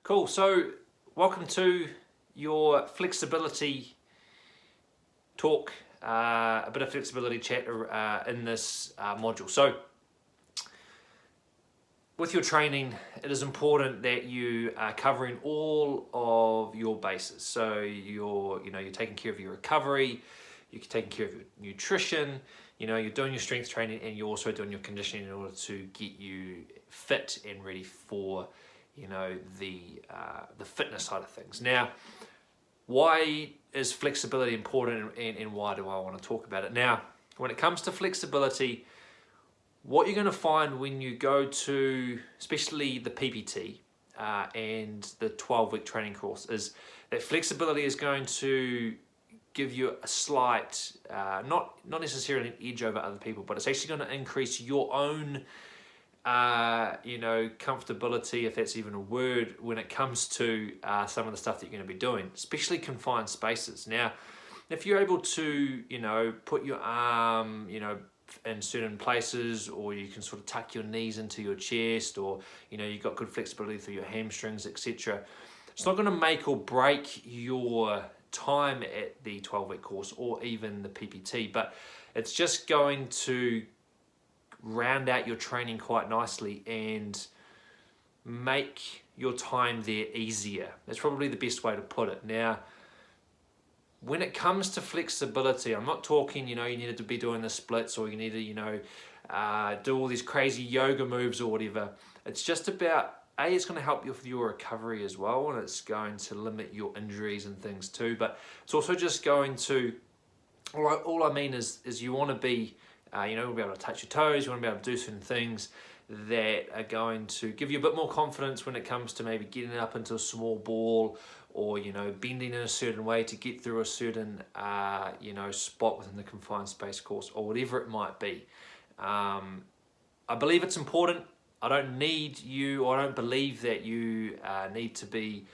Cool, so welcome to your flexibility talk, a bit of flexibility chat in this module. So with your training, it is important that you are covering all of your bases. So you're taking care of your recovery, you're taking care of your nutrition, you're doing your strength training, and you're also doing your conditioning in order to get you fit and ready for the fitness side of things. Now, why is flexibility important, and why do I want to talk about it? Now, when it comes to flexibility, what you're going to find when you go to, especially the PPT and the 12-week training course, is that flexibility is going to give you a slight, not necessarily an edge over other people, but it's actually going to increase your own comfortability, if that's even a word, when it comes to some of the stuff that you're going to be doing, especially confined spaces. Now, if you're able to, put your arm, in certain places, or you can sort of tuck your knees into your chest, or, you've got good flexibility through your hamstrings, etc. It's not going to make or break your time at the 12-week course or even the PPT, but it's just going to round out your training quite nicely and make your time there easier. That's probably the best way to put it. Now, when it comes to flexibility, I'm not talking, you needed to be doing the splits, or you need to, do all these crazy yoga moves or whatever. It's just about, it's going to help you with your recovery as well, and it's going to limit your injuries and things too, but it's also just going to, all I mean is you want to be, you want to be able to touch your toes, you want to be able to do certain things that are going to give you a bit more confidence when it comes to maybe getting up into a small ball, or bending in a certain way to get through a certain spot within the confined space course, or whatever it might be. I believe it's important. I don't believe that you need to be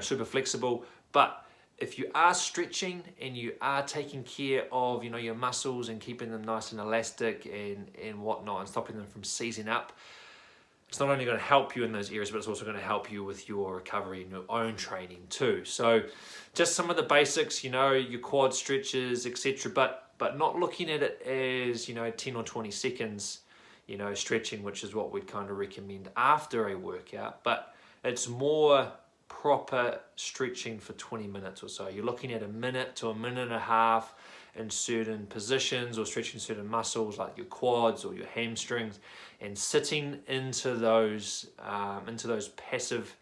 super flexible, but if you are stretching and you are taking care of your muscles and keeping them nice and elastic and whatnot, and stopping them from seizing up, it's not only going to help you in those areas, but it's also going to help you with your recovery and your own training too. So just some of the basics, your quad stretches, etc., but not looking at it as 10 or 20 seconds stretching, which is what we'd kind of recommend after a workout, but it's more proper stretching for 20 minutes or so. You're looking at a minute to a minute and a half in certain positions, or stretching certain muscles like your quads or your hamstrings, and sitting into those passive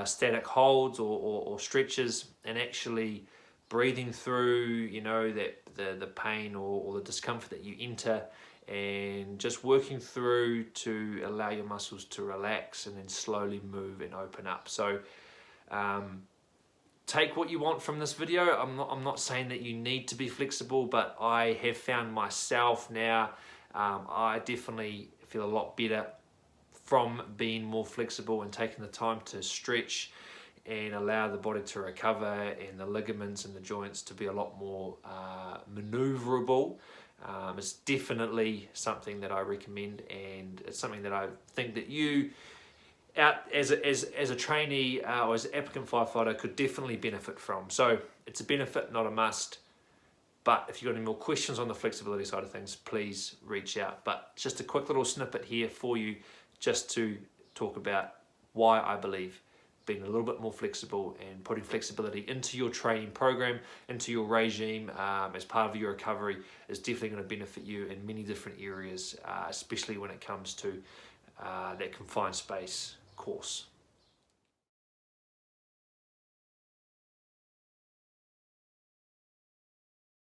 static holds or stretches, and actually breathing through the pain or the discomfort that you enter, and just working through to allow your muscles to relax and then slowly move and open up. So take what you want from this video. I'm not saying that you need to be flexible, but I have found myself now, I definitely feel a lot better from being more flexible and taking the time to stretch and allow the body to recover, and the ligaments and the joints to be a lot more maneuverable. It's definitely something that I recommend, and it's something that I think that you, out as a trainee or as an applicant firefighter, could definitely benefit from. So it's a benefit, not a must. But if you've got any more questions on the flexibility side of things, please reach out. But just a quick little snippet here for you, just to talk about why I believe being a little bit more flexible and putting flexibility into your training program, into your regime as part of your recovery, is definitely going to benefit you in many different areas, especially when it comes to that confined space course.